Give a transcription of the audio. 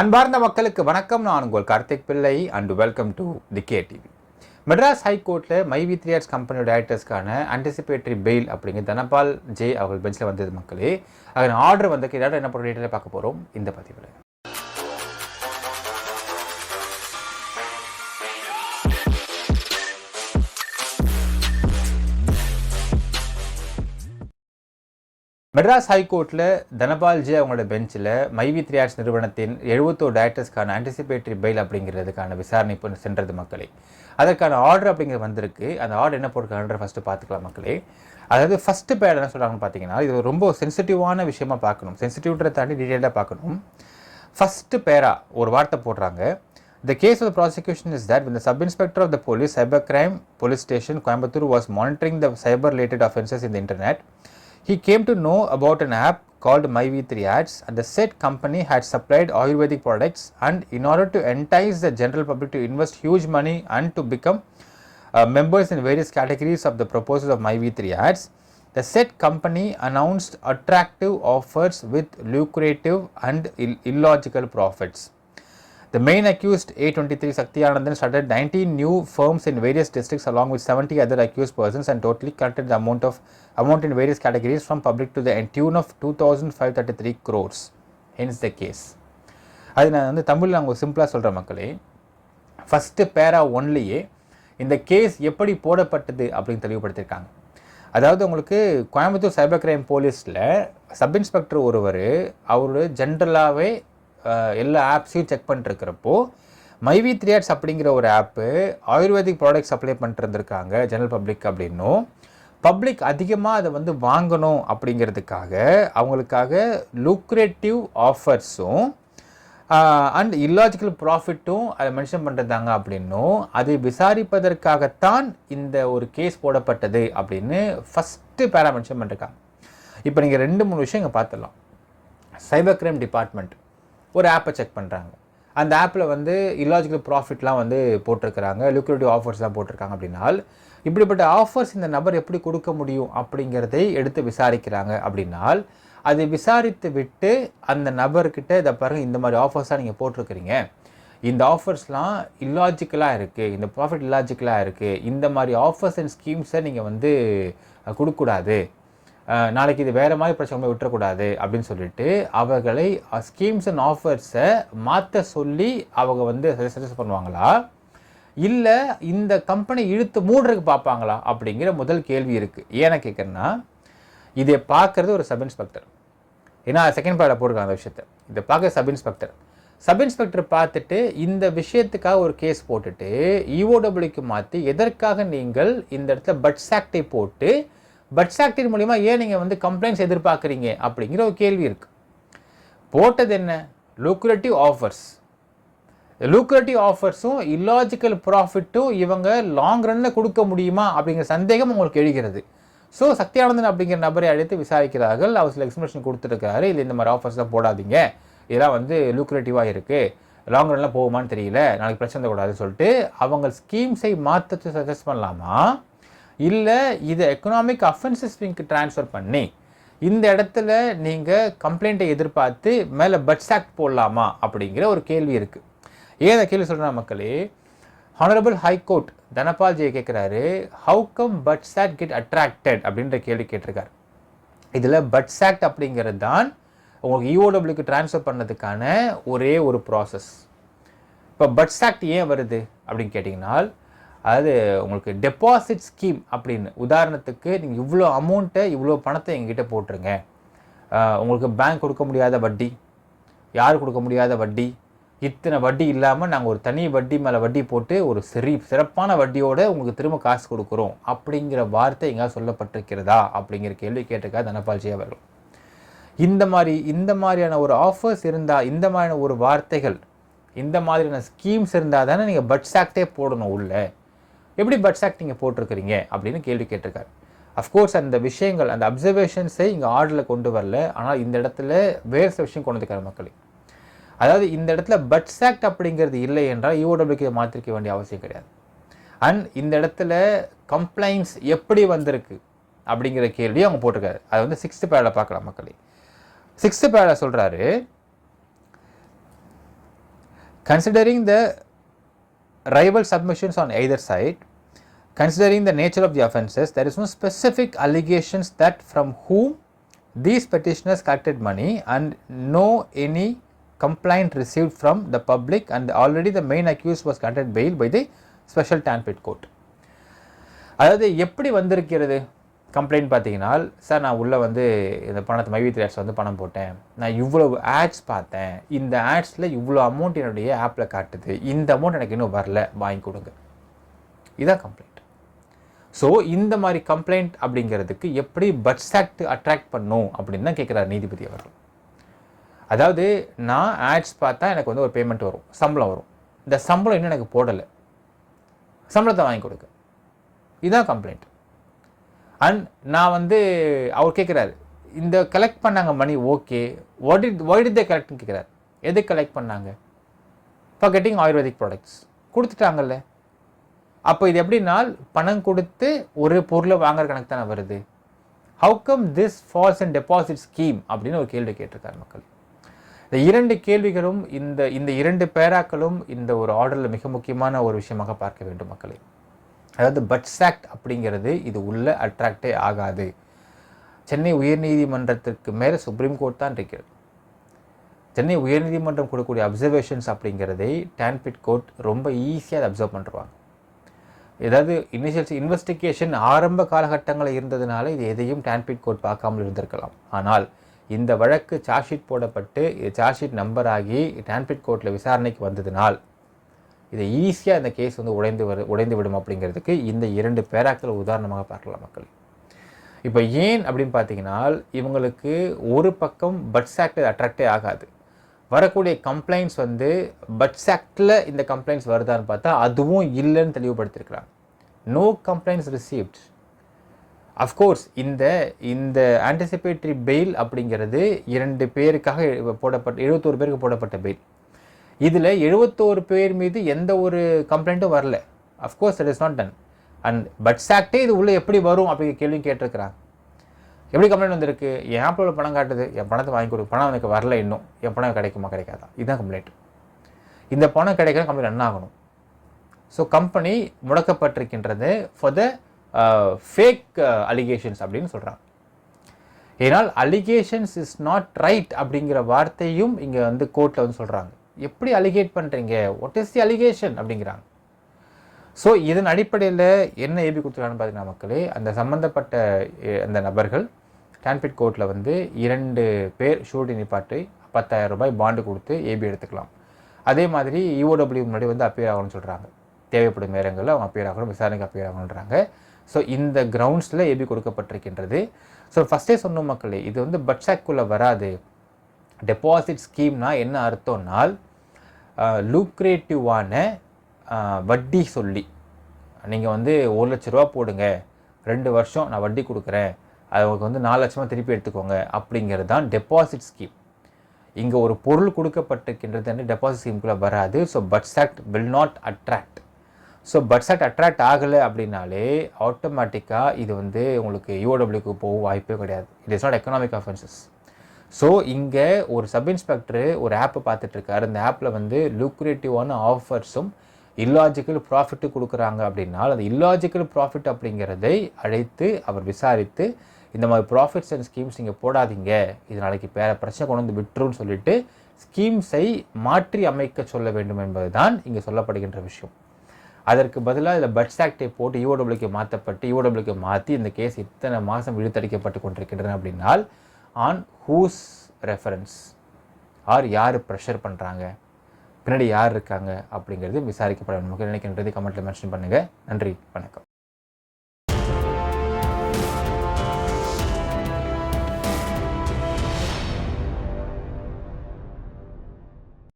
அன்பார்ந்த மக்களுக்கு வணக்கம். நான் உங்கள் கார்த்திக் பிள்ளை and welcome to the KTV. Madras ஹைகோர்ட்டில் மைவி3ஆர்ட்ஸ் கம்பெனி டைரக்டர்ஸ்க்கான ஆன்டிசிபேட்டரி பெயில் அப்படிங்கிற தனபால் ஜே அவர்கள் பெஞ்சில் வந்தது மக்களே. அதன் ஆர்டர் வந்து ஏதாவது என்ன பண்ண டீட்டெயிலாக பார்க்க போகிறோம் இந்த பதிவில். மெட்ராஸ் ஹைகோர்ட்டில் தனபால் ஜே அவங்களோட பெஞ்சில் மைவி3ஆர்ட்ஸ் நிறுவனத்தின் 71 டைரக்டர்ஸ்க்கான ஆன்டிசிபேட்டரி பெயில் அப்படிங்கிறதுக்கான விசாரணை இப்போ சென்றது மக்களே. அதற்கான ஆர்டர் அப்படிங்கிறது வந்திருக்கு. அந்த ஆர்டர் என்ன போட்டிருக்காங்கன்ற ஃபஸ்ட்டு பார்த்துக்கலாம் மக்களே. அதாவது ஃபஸ்ட்டு பேர் என்ன சொல்கிறாங்கன்னு பார்த்தீங்கன்னா, இது ரொம்ப சென்சிட்டிவான விஷயமா பார்க்கணும். சென்சிட்டிவ்ன்றதை தாண்டி டீட்டெயிலாக பார்க்கணும். ஃபஸ்ட்டு பேரா ஒரு வார்த்தை போடுறாங்க. The case of the prosecution is that when the sub-inspector of the police cybercrime police station Coimbatore was monitoring the cyber-related offences in the internet, he came to know about an app called Myvi3Ads, and the said company had supplied Ayurvedic products, and in order to entice the general public to invest huge money and to become members in various categories of the proposals of Myvi3Ads, the said company announced attractive offers with lucrative and illogical profits. The main accused A23 Sakti Anandan started 19 new firms in various districts along with 70 other accused persons and totally collected the amount in various categories from public to the tune of 2,533 crores. Hence the case. அது நான் வந்து தமிழில் அவங்க சிம்பிளாக சொல்கிற மக்களே. First பேரா ஒன்லியே இந்த கேஸ் எப்படி போடப்பட்டது அப்படின்னு தெளிவுபடுத்தியிருக்காங்க. அதாவது உங்களுக்கு கோயம்புத்தூர் சைபர் கிரைம் போலீஸில் சப் இன்ஸ்பெக்டர் ஒருவர் அவர் ஜென்ரலாகவே எல்லா ஆப்ஸையும் செக் பண்ணிட்டுருக்கிறப்போ Myvi3Ads அப்படிங்கிற ஒரு ஆப்பு ஆயுர்வேதிக் ப்ராடக்ட் சப்ளை பண்ணிட்டுருந்துருக்காங்க ஜெனரல் பப்ளிக் அப்படின்னும், பப்ளிக் அதிகமாக அதை வந்து வாங்கணும் அப்படிங்கிறதுக்காக அவங்களுக்காக லுக்ரேட்டிவ் ஆஃபர்ஸும் அண்ட் இல்லாஜிக்கல் ப்ராஃபிட்டும் அதை மென்ஷன் பண்ணுறதாங்க அப்படின்னும், அதை விசாரிப்பதற்காகத்தான் இந்த ஒரு கேஸ் போடப்பட்டது அப்படின்னு ஃபஸ்ட்டு பேரா மென்ஷன் பண்ணிருக்காங்க. இப்போ நீங்கள் 2-3 விஷயம் இங்கே பார்த்துடலாம். சைபர் கிரைம் டிபார்ட்மெண்ட் ஒரு ஆப்பை செக் பண்ணுறாங்க. அந்த ஆப்பில் வந்து இல்லாஜிக்கல் ப்ராஃபிட்லாம் வந்து போட்டிருக்கிறாங்க, லுக்ரேட்டிவ் ஆஃபர்ஸ்லாம் போட்டிருக்காங்க. அப்படின்னால் இப்படிப்பட்ட ஆஃபர்ஸ் இந்த நபர் எப்படி கொடுக்க முடியும் அப்படிங்கிறதை எடுத்து விசாரிக்கிறாங்க. அப்படின்னால் அதை விசாரித்து விட்டு அந்த நபர்கிட்ட இதை பாருங்கள், இந்த மாதிரி ஆஃபர்ஸாக நீங்கள் போட்டிருக்கிறீங்க, இந்த ஆஃபர்ஸ்லாம் இல்லாஜிக்கலாக இருக்குது, இந்த ப்ராஃபிட் இல்லாஜிக்கலாக இருக்குது, இந்த மாதிரி ஆஃபர்ஸ் அண்ட் ஸ்கீம்ஸை நீங்கள் வந்து கொடுக்கக்கூடாது, நாளைக்கு இது வேறு மாதிரி பிரச்சனை விட்டுறக்கூடாது அப்படின்னு சொல்லிட்டு அவர்களை ஸ்கீம்ஸ் அண்ட் ஆஃபர்ஸை மாற்ற சொல்லி அவங்க வந்து சஜஸ்ட் பண்ணுவாங்களா, இல்லை இந்த கம்பெனி இழுத்து மூடுறதுக்கு பார்ப்பாங்களா அப்படிங்கிற முதல் கேள்வி இருக்குது. ஏன்னா கேட்குறேன்னா, இதை பார்க்குறது ஒரு சப் இன்ஸ்பெக்டர். ஏன்னா செகண்ட் பார்ட்டில் போட்டிருக்காங்க அந்த விஷயத்தை. இதை பார்க்க சப் இன்ஸ்பெக்டர் பார்த்துட்டு இந்த விஷயத்துக்காக ஒரு கேஸ் போட்டுட்டு EOWக்கு மாற்றி எதற்காக நீங்கள் இந்த இடத்துல பட்ஸ் ஆக்டை போட்டு பட்ஸ் ஆக்டின் மூலிமா ஏன் நீங்கள் வந்து கம்ப்ளைண்ட்ஸ் எதிர்பார்க்குறீங்க அப்படிங்கிற ஒரு கேள்வி இருக்குது. போட்டது என்ன? லுக்ரேட்டிவ் ஆஃபர்ஸும் இல்லாஜிக்கல் ப்ராஃபிட்டும் இவங்க லாங் ரன்னில் கொடுக்க முடியுமா அப்படிங்கிற சந்தேகம் உங்களுக்கு எழுகிறது. ஸோ சக்தி ஆனந்தன் அப்படிங்கிற நபரை அழைத்து விசாரிக்கிறார்கள். அவர் சில எக்ஸ்பிளேஷன் கொடுத்துருக்காரு, இல்லை இந்த மாதிரி ஆஃபர்ஸ்லாம் போடாதீங்க, இதெல்லாம் வந்து லுக்ரேட்டிவாக இருக்குது, லாங் ரன்லாம் போகுமான்னு தெரியல, நாளைக்கு பிரச்சனை கூடாதுன்னு சொல்லிட்டு அவங்க ஸ்கீம்ஸை மாற்ற சஜஸ்ட் பண்ணலாமா, இல்லை இதை எக்கனாமிக் அஃபென்சஸ்க்கு ட்ரான்ஸ்ஃபர் பண்ணி இந்த இடத்துல நீங்கள் கம்ப்ளைண்ட்டை எதிர்பார்த்து மேலே பட்ஸ் ஆக்ட் போடலாமா அப்படிங்கிற ஒரு கேள்வி இருக்குது. ஏன் அந்த கேள்வி சொல்கிறா மக்களே, ஹானரபிள் ஹைகோர்ட் தனபால் ஜே கேட்குறாரு, how come BUDS act get attracted அப்படின்ற கேள்வி கேட்டிருக்காரு. இதில் பட்ஸ் ஆக்ட் அப்படிங்கிறது தான் உங்களுக்கு EOWக்கு ட்ரான்ஸ்ஃபர் பண்ணதுக்கான ஒரே ஒரு ப்ராசஸ். இப்போ பட்ஸ் ஆக்ட் ஏன் வருது அப்படின்னு கேட்டிங்கன்னா, அதாவது உங்களுக்கு டெபாசிட் ஸ்கீம் அப்படின்னு, உதாரணத்துக்கு நீங்கள் இவ்வளோ அமௌண்ட்டை இவ்வளோ பணத்தை எங்ககிட்ட போட்டுருங்க, உங்களுக்கு பேங்க் கொடுக்க முடியாத வட்டி, யார் கொடுக்க முடியாத வட்டி, இத்தனை வட்டி இல்லாமல் நாங்கள் ஒரு தனி வட்டி மேலே வட்டி போட்டு ஒரு சிறப்பான வட்டியோடு உங்களுக்கு திரும்ப காசு கொடுக்குறோம் அப்படிங்கிற வார்த்தை எங்கேயாவது சொல்லப்பட்டிருக்கிறதா அப்படிங்கிற கேள்வி கேட்டிருக்கா தனபால் ஜே அவர்கள். இந்த மாதிரியான ஒரு ஆஃபர்ஸ் இருந்தால், இந்த மாதிரியான ஒரு வார்த்தைகள், இந்த மாதிரியான ஸ்கீம்ஸ் இருந்தால் தானே நீங்கள் பட்ஸ் ஆக்டே போடணும். உள்ள எப்படி பட்ஸ் ஆக்ட் நீங்கள் போட்டிருக்கிறீங்க அப்படின்னு கேள்வி கேட்டிருக்காரு. அஃப்கோர்ஸ் அந்த விஷயங்கள், அந்த அப்சர்வேஷன்ஸை இங்கே ஆர்டரில் கொண்டு வரல. ஆனால் இந்த இடத்துல வேறு சில விஷயம் கொண்டு வந்துருக்காரு மக்களே. அதாவது இந்த இடத்துல பட்ஸ் ஆக்ட் அப்படிங்கிறது இல்லை என்றால் EOWக்கு மாற்றிருக்க வேண்டிய அவசியம் கிடையாது. அண்ட் இந்த இடத்துல கம்ப்ளைண்ட்ஸ் எப்படி வந்திருக்கு அப்படிங்கிற கேள்வி அவங்க போட்டிருக்காரு. அது வந்து 6th பேரில் பார்க்கலாம் மக்களே. 6th பேரில் சொல்கிறாரு, Considering the rival submissions on either side, considering the nature of the offences, there is no specific allegations that from whom these petitioners collected money and no any complaint received from the public, and already the main accused was granted bail by the special Tanpit court. அதாவது எப்படி வந்திருக்கிறது complaint பார்த்தீங்கன்னா, sir நான் உள்ளே வந்து இந்த பணத்தை மைவி3 ads வந்து பணம் போட்டேன், நான் இவ்வளவு ஆட்ஸ் பார்த்தேன், இந்த ஆட்ஸில் இவ்வளோ அமௌண்ட் என்னுடைய ஆப்பில் காட்டுது, இந்த அமௌண்ட் எனக்கு இன்னும் வரல, வாங்கி கொடுங்க. இதுதான் கம்ப்ளைண்ட். ஸோ இந்த மாதிரி கம்ப்ளைண்ட் அப்படிங்கிறதுக்கு எப்படி பட்ஸ் ஆக்ட் அட்ராக்ட் பண்ணும் அப்படின்னு தான் கேட்குறாரு நீதிபதி அவர்கள். அதாவது நான் ஆட்ஸ் பார்த்தா எனக்கு வந்து ஒரு பேமெண்ட் வரும், சம்பளம் வரும், இந்த சம்பளம் இன்னும் எனக்கு போடலை, சம்பளத்தை வாங்கி கொடுக்க. இதுதான் கம்ப்ளைண்ட். அண்ட் நான் வந்து அவர் கேட்குறாரு, இந்த கலெக்ட் பண்ணாங்க money, okay, why did they கலெக்ட்னு கேட்குறாரு. எது கலெக்ட் பண்ணாங்க? ஃபார் கெட்டிங் ஆயுர்வேதிக் ப்ராடக்ட்ஸ் கொடுத்துட்டாங்கல்ல. அப்போ இது எப்படின்னா பணம் கொடுத்து ஒரு பொருளை வாங்குற கணக்கு தானே வருது. How come this falls and deposit scheme அப்படின்னு ஒரு கேள்வி கேட்டிருக்காரு மக்கள். இந்த இரண்டு கேள்விகளும் இந்த இரண்டு பேராக்களும் இந்த ஒரு ஆர்டரில் மிக முக்கியமான ஒரு விஷயமாக பார்க்க வேண்டும் மக்களே. அதாவது பட்ஸ் ஆக்ட் அப்படிங்கிறது இது உள்ள அட்ராக்டே ஆகாது. சென்னை உயர்நீதிமன்றத்திற்கு மேலே சுப்ரீம் கோர்ட் தான் இருக்கிறது. சென்னை உயர்நீதிமன்றம் கொடுக்கக்கூடிய அப்சர்வேஷன்ஸ் அப்படிங்கிறதை டான்பிட் கோர்ட் ரொம்ப ஈஸியாக அதை அப்சர்வ் பண்ணுறாங்க. ஏதாவது இன்வெஸ்டிகேஷன் ஆரம்ப காலகட்டங்களில் இருந்ததுனால இது எதையும் டான்பிட் கோர்ட் பார்க்காமல் இருந்திருக்கலாம். ஆனால் இந்த வழக்கு சார்ஜ் ஷீட் போடப்பட்டு இது சார்ஜ் ஷீட் நம்பர் ஆகி டான்பிட் கோர்ட்டில் விசாரணைக்கு வந்ததுனால் இதை ஈஸியாக இந்த கேஸ் வந்து உடைந்து விடும் அப்படிங்கிறதுக்கு இந்த இரண்டு பேராக்கள் உதாரணமாக பார்க்கலாம் மக்கள். இப்போ ஏன் அப்படின்னு பார்த்தீங்கன்னா, இவங்களுக்கு ஒரு பக்கம் பட்ஸ் ஆக்ட் அட்ராக்டே ஆகாது. வரக்கூடிய கம்ப்ளைண்ட்ஸ் வந்து பட்ஸ் ஆக்டில் இந்த கம்ப்ளைண்ட்ஸ் வருதான்னு பார்த்தா அதுவும் இல்லைன்னு தெளிவுபடுத்தியிருக்கிறாங்க. No complaints received. அஃப்கோர்ஸ் இந்த ஆன்டிசிபேட்டரி பெயில் அப்படிங்கிறது 2 பேருக்காக போடப்பட்ட 71 பேருக்கு போடப்பட்ட பெயில். இதில் 71 பேர் மீது எந்த ஒரு கம்ப்ளைண்ட்டும் வரல. Of course it is not done. And பட்ஸ் ஆக்டே இது உள்ளே எப்படி வரும் அப்படிங்கிற கேள்வியும் கேட்டிருக்கிறாங்க. எப்படி கம்ப்ளைண்ட் வந்திருக்கு? என் ஆப்பில் பணம் காட்டுது, என் பணத்தை வாங்கி கொடுக்கு, பணம் எனக்கு வரல, இன்னும் என் பணம் கிடைக்குமா கிடைக்காதா, இதுதான் கம்ப்ளைண்ட். இந்த பணம் கிடைக்கிற கம்ப்ளைண்ட் என்ன ஆகணும்? ஸோ கம்பெனி முடக்கப்பட்டிருக்கின்றது ஃபார் த ஃபேக் அலிகேஷன்ஸ் அப்படின்னு சொல்கிறாங்க. ஏன்னால் அலிகேஷன்ஸ் இஸ் நாட் ரைட் அப்படிங்கிற வார்த்தையும் இங்கே வந்து கோர்ட்டில் வந்து சொல்கிறாங்க. எப்படி அலிகேட் பண்ணுறீங்க, வாட் இஸ் தி அலிகேஷன் அப்படிங்கிறாங்க. ஸோ இதன் அடிப்படையில் என்ன ஏபி கொடுத்துருக்காங்கன்னு பார்த்தீங்கன்னா மக்களே, அந்த சம்மந்தப்பட்ட அந்த நபர்கள் டான்பிட் கோர்ட்டில் வந்து 2 பேர் ஷூரிட்டி நிப்பாட்டி 10,000 ரூபாய் பாண்டு கொடுத்து ஏபி எடுத்துக்கலாம். அதே மாதிரி இஓடபிள்யூ முன்னாடி வந்து அப்பியர் ஆகணும்னு சொல்கிறாங்க. தேவைப்படும் நேரங்களில் அவங்க அப்பியர் ஆகணும், விசாரணைக்கு அப்பியர் ஆகணுன்றாங்க. ஸோ இந்த கிரவுண்ட்ஸில் ஏபி கொடுக்கப்பட்டிருக்கின்றது. ஸோ ஃபஸ்ட்டே சொன்ன மக்களே, இது வந்து பட்ஸ் ஆக்ட்குள்ளே வராது. டெபாசிட் ஸ்கீம்னா என்ன அர்த்தம்னால், லூக்ரேட்டிவான வட்டி சொல்லி நீங்கள் வந்து 1 லட்ச ரூபா போடுங்க, 2 வருஷம் நான் வட்டி கொடுக்குறேன், அது உங்களுக்கு வந்து 4 லட்சமாக திருப்பி எடுத்துக்கோங்க அப்படிங்கிறது தான் டெபாசிட் ஸ்கீம். இங்கே ஒரு பொருள் கொடுக்கப்பட்டிருக்கின்றது டெபாசிட் ஸ்கீமுக்குள்ளே வராது. So BUDS act will not attract. So BUDS act attract ஆகலை அப்படின்னாலே ஆட்டோமேட்டிக்காக இது வந்து உங்களுக்கு யூஓடபிள்யூக்கு போக வாய்ப்பே கிடையாது. It is not economic offences. So இங்கே ஒரு சப் இன்ஸ்பெக்டரு ஒரு ஆப்பை பார்த்துட்ருக்காரு. அந்த ஆப்பில் வந்து லூக்ரேட்டிவான ஆஃபர்ஸும் இல்லாஜிக்கல் ப்ராஃபிட்டு கொடுக்குறாங்க அப்படின்னா, அந்த இல்லாஜிக்கல் ப்ராஃபிட் அப்படிங்கிறதை அழைத்து அவர் விசாரித்து, இந்த மாதிரி ப்ராஃபிட்ஸ் அண்ட் ஸ்கீம்ஸ் இங்கே போடாதீங்க, இது நாளைக்கு பிரச்சனை கொண்டு வந்து விட்டுருன்னு சொல்லிட்டு ஸ்கீம்ஸை மாற்றி அமைக்க சொல்ல வேண்டும் என்பது தான் இங்கே சொல்லப்படுகின்ற விஷயம். அதற்கு பதிலாக இதில் பட்ஸ் ஆக்டை போட்டு யூஓடபிள்யூக்கு மாற்றப்பட்டு யூஓடபிள்யூக்கு மாற்றி இந்த கேஸ் இத்தனை மாதம் இழுத்தடிக்கப்பட்டு கொண்டிருக்கின்றன அப்படின்னால் ஆன் ஹூஸ் ரெஃபரன்ஸ் ஆர் யார் ப்ரெஷர் பண்ணுறாங்க, பின்னாடி யார் இருக்காங்க அப்படிங்கிறது விசாரிக்கப்பட வேண்டும். நினைக்கின்றது கமெண்ட்டில் மென்ஷன் பண்ணுங்கள். நன்றி, வணக்கம்.